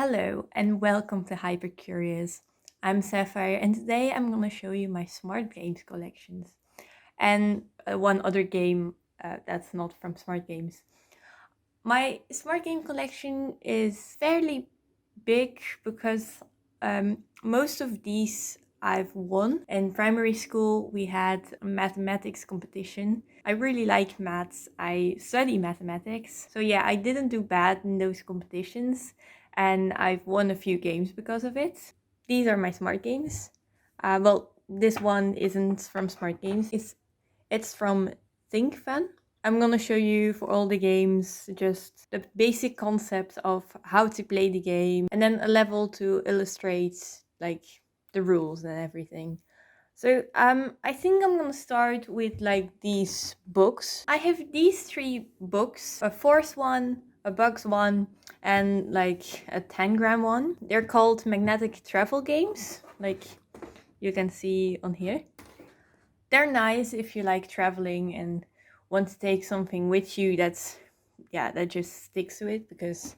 Hello and welcome to Hyper Curious. I'm Sapphire and today I'm going to show you my smart games collections and one other game that's not from smart games. My smart game collection is fairly big because most of these I've won. In primary school, we had a mathematics competition. I really like maths. I study mathematics. So yeah, I didn't do bad in those competitions and I've won a few games because of it. These are my smart games. This one isn't from smart games. It's from Thinkfun. I'm gonna show you for all the games just the basic concept of how to play the game and then a level to illustrate like the rules and everything. So I think I'm gonna start with like these books. I have these three books, a force one, a bugs one, and like a tangram one. They're called magnetic travel games, like you can see on here. They're nice if you like traveling and want to take something with you that just sticks to it because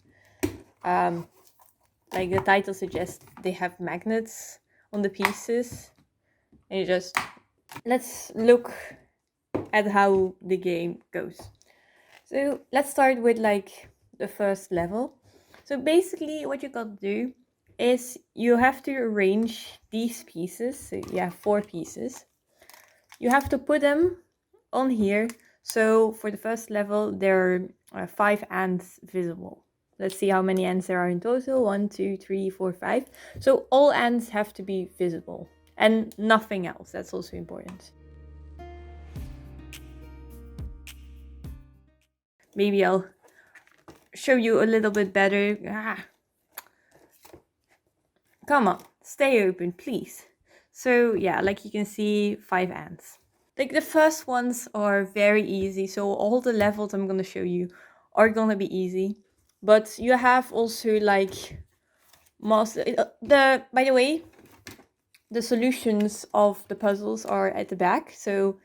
like the title suggests, they have magnets on the pieces and you just let's look at how the game goes. So let's start with like the first level. So basically what you gotta do is you have to arrange these pieces. So you have 4 pieces. You have to put them on here. So for the first level, there are 5 ants visible. Let's see how many ants there are in total. 1, 2, 3, 4, 5. So all ants have to be visible and nothing else. That's also important. Maybe I'll show you a little bit better. Come on, stay open, please. So yeah, like you can see, 5 ants. Like the first ones are very easy, so all the levels I'm gonna show you are gonna be easy. But you have also like by the way, the solutions of the puzzles are at the back, so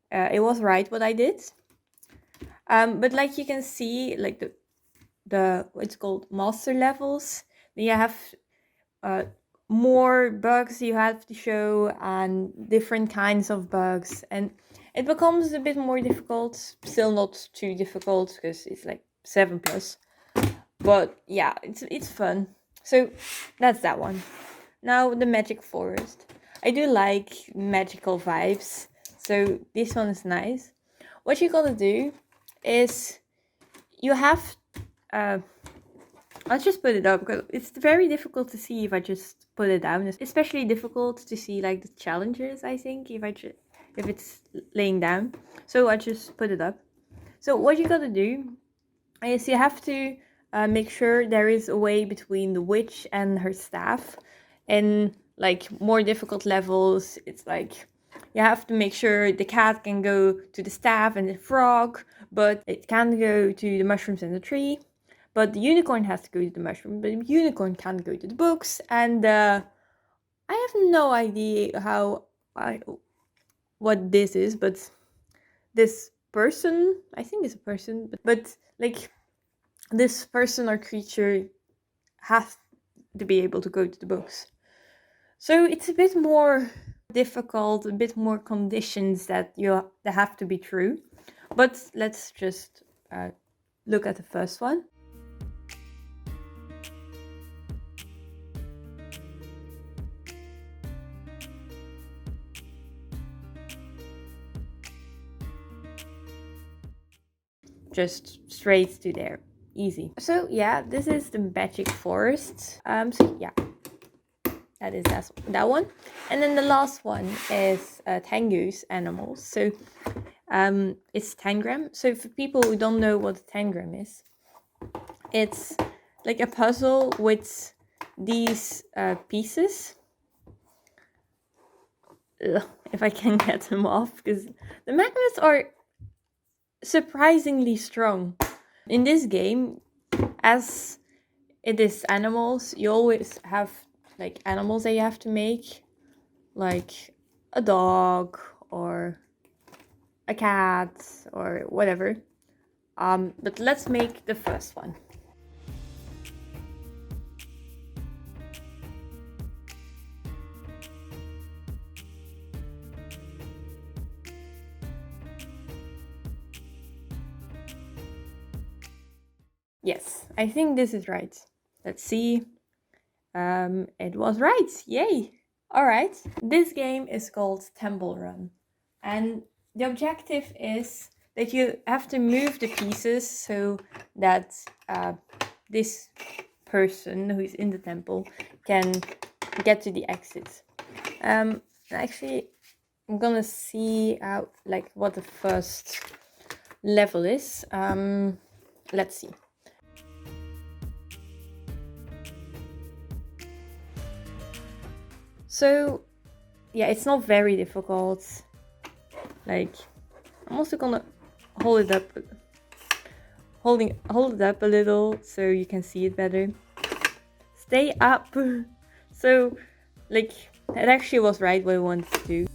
it was right what I did. But like you can see, like the what's called master levels, you have more bugs you have to show and different kinds of bugs, and it becomes a bit more difficult. Still not too difficult because it's like 7 plus, but yeah, it's fun. So that's that one. Now the magic forest. I do like magical vibes, so this one is nice. What you gotta do is you have I'll just put it up because it's very difficult to see if I just put it down. It's especially difficult to see like the challenges, I think, if it's laying down. So I just put it up. So what you gotta do is you have to make sure there is a way between the witch and her staff. In like more difficult levels, it's like you have to make sure the cat can go to the staff and the frog, but it can't go to the mushrooms and the tree. But the unicorn has to go to the mushroom, but the unicorn can't go to the books. And I have no idea what this is, but this person, I think it's a person, but like this person or creature has to be able to go to the books. So it's a bit more difficult, a bit more conditions that have to be true. But let's just look at the first one. Just straight to there, easy. So yeah, this is the magic forest. So yeah, that is that one. And then the last one is Tango's animals. So it's tangram. So for people who don't know what a tangram is, it's like a puzzle with these pieces. Ugh, if I can get them off, because the magnets are surprisingly strong. In this game, as it is animals, you always have like animals that you have to make, like a dog or a cat or whatever. But let's make the first one. Yes, I think this is right. Let's see. It was right. Yay! All right. This game is called Temple Run, and the objective is that you have to move the pieces so that this person who is in the temple can get to the exit. Actually, I'm gonna see like what the first level is. Let's see. So yeah, it's not very difficult. Like, I'm also gonna hold it up, hold it up a little so you can see it better. Stay up. So, like, it actually was right what I wanted to do.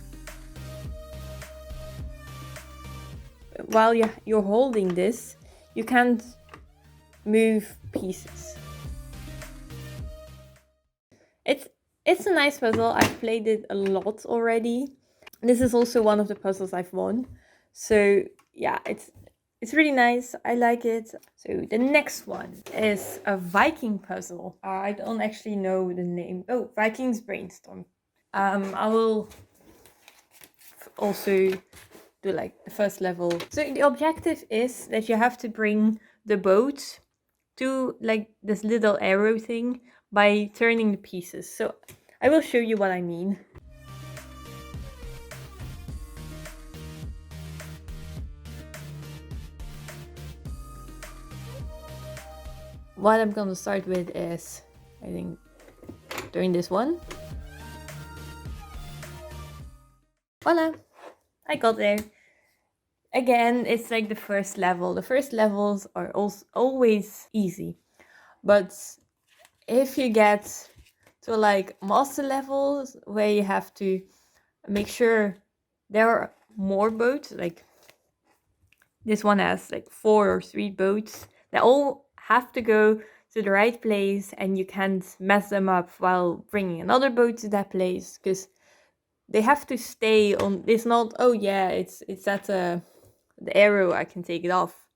While you're holding this, you can't move pieces. It's it's a nice puzzle. I've played it a lot already. This is also one of the puzzles I've won. So yeah, it's really nice. I like it. So the next one is a Viking puzzle. I don't actually know the name. Oh, Vikings Brainstorm. I will also do like the first level. So the objective is that you have to bring the boat to like this little arrow thing by turning the pieces. So I will show you what I mean. What I'm gonna start with is, I think, doing this one. Voila! I got there. Again, it's like the first level. The first levels are also always easy. But if you get to like master levels where you have to make sure there are more boats, like this one has like 4 or 3 boats, they all have to go to the right place and you can't mess them up while bringing another boat to that place because they have to stay on. It's not, oh yeah, it's at the arrow, I can take it off.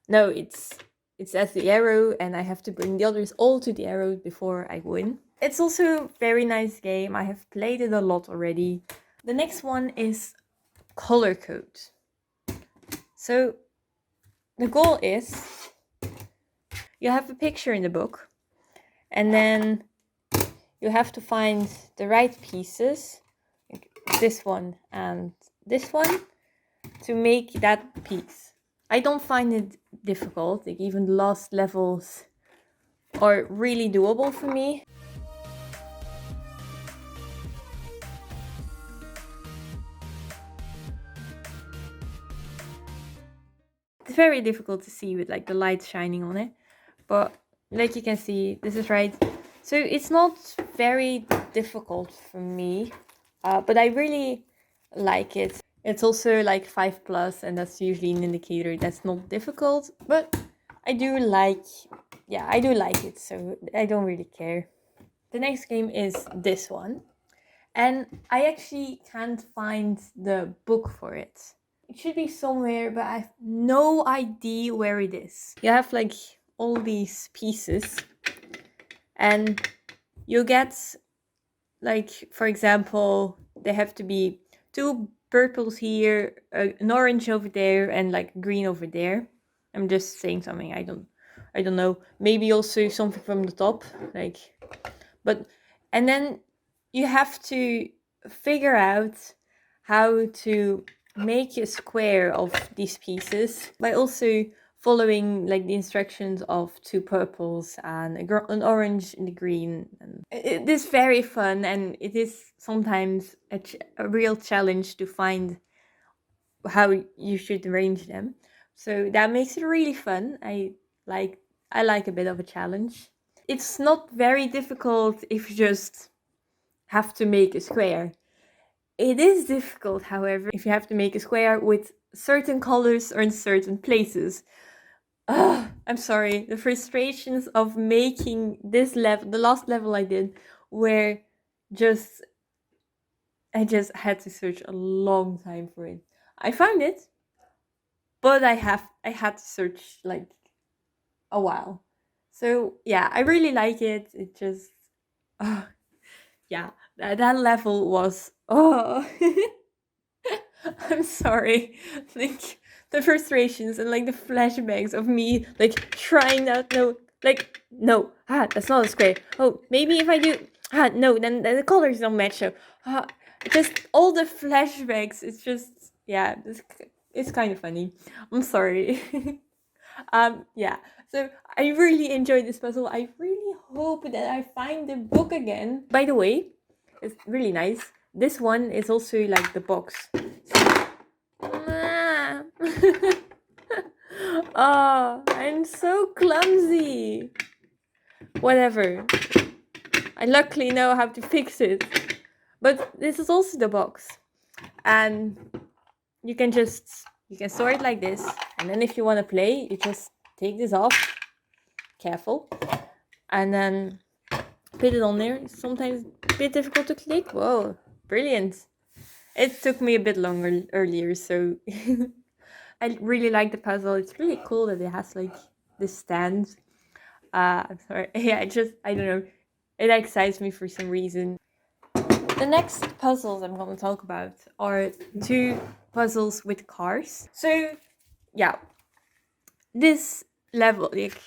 No, it's at the arrow and I have to bring the others all to the arrow before I win. It's also a very nice game. I have played it a lot already. The next one is color code. So the goal is you have a picture in the book and then you have to find the right pieces, like this one and this one, to make that piece. I don't find it difficult. Like even the last levels are really doable for me. It's very difficult to see with like the light shining on it, but like you can see, this is right. So it's not very difficult for me, but I really like it. It's also like 5 plus, and that's usually an indicator that's not difficult, but I do like, yeah, I do like it, so I don't really care. The next game is this one, and I actually can't find the book for it. It should be somewhere, but I have no idea where it is. You have like all these pieces, and you get like, for example, there have to be 2 purples here, an orange over there, and like green over there. I'm just saying something. I don't know. Maybe also something from the top, like, but and then you have to figure out how to make a square of these pieces by also following like the instructions of 2 purples and an orange and a green. And it is very fun, and it is sometimes a real challenge to find how you should arrange them. So that makes it really fun. Like I like a bit of a challenge. It's not very difficult if you just have to make a square. It is difficult, however, if you have to make a square with certain colors or in certain places. I'm sorry. The frustrations of making this level, the last level I did, were just, I just had to search a long time for it. I found it, but I had to search like a while. So yeah, I really like it. It just, oh, yeah, that level was, oh, I'm sorry. Like the frustrations and like the flashbacks of me like trying that note. Like, no, that's not a square. Oh, maybe if I do, no, then the colors don't match. So, just all the flashbacks. It's just, yeah, it's kind of funny. I'm sorry. Yeah. So I really enjoyed this puzzle. I really hope that I find the book again. By the way, it's really nice. This one is also like the box. Oh, I'm so clumsy. Whatever. I luckily know how to fix it. But this is also the box. And you can store it like this. And then if you want to play, you just take this off. Careful. And then put it on there. It's sometimes a bit difficult to click. Whoa, brilliant. It took me a bit longer earlier, so I really like the puzzle. It's really cool that it has like this stand. I'm sorry. Yeah, I don't know. It excites me for some reason. The next puzzles I'm going to talk about are two puzzles with cars. So, yeah, this level, like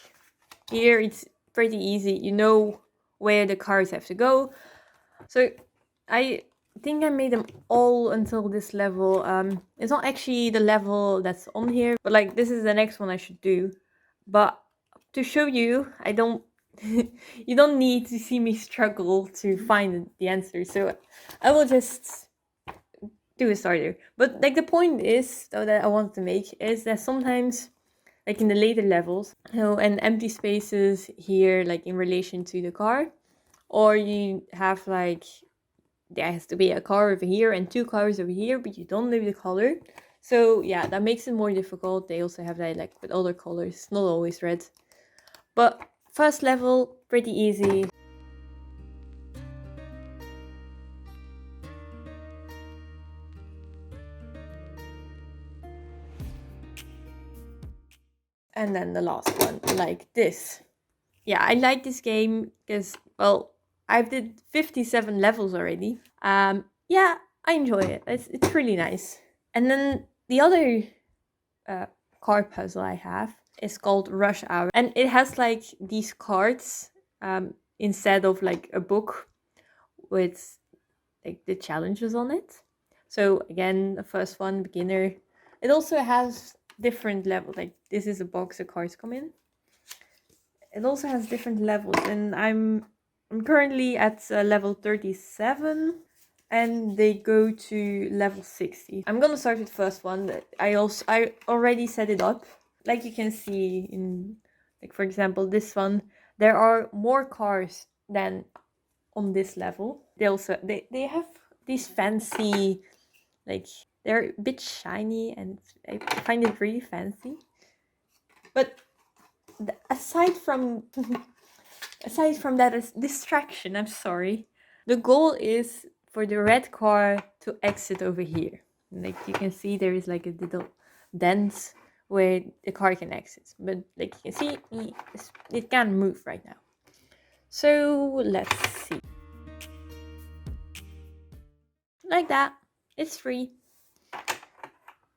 here, it's pretty easy. You know where the cars have to go. So I think I made them all until this level. It's not actually the level that's on here, but like this is the next one I should do. But to show you, I don't you don't need to see me struggle to find the answer. So I will just do a starter. But like the point is though that I want to make is that sometimes like in the later levels, and empty spaces here like in relation to the car, or you have like there has to be a car over here and two cars over here, but you don't know the color. So yeah, that makes it more difficult. They also have that like with other colors, not always red. But first level, pretty easy. And then the last one, like this. Yeah, I like this game because, well, I've did 57 levels already. Yeah, I enjoy it. It's really nice. And then the other car puzzle I have is called Rush Hour, and it has like these cards instead of like a book with like the challenges on it. So again, the first one, beginner. It also has different levels. Like this is a box the cards come in. It also has different levels, and I'm currently at level 37, and they go to level 60. I'm gonna start with the first one. I already set it up. Like you can see in, like for example, this one, there are more cars than on this level. They have these fancy, like they're a bit shiny, and I find it really fancy. But aside from that is distraction, I'm sorry. The goal is for the red car to exit over here. Like you can see there is like a little dent where the car can exit. But like you can see, it can't move right now. So let's see. Like that. It's free.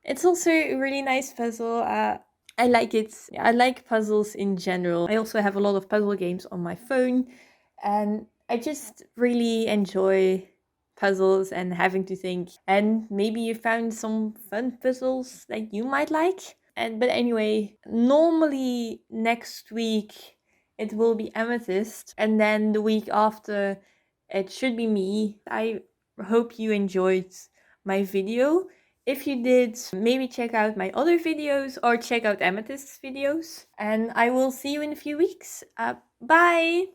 It's also a really nice puzzle. I like it. I like puzzles in general. I also have a lot of puzzle games on my phone, and I just really enjoy puzzles and having to think. And maybe you found some fun puzzles that you might like. But anyway, normally next week it will be Amethyst, and then the week after it should be me. I hope you enjoyed my video. If you did, maybe check out my other videos or check out Amethyst's videos. And I will see you in a few weeks. Bye!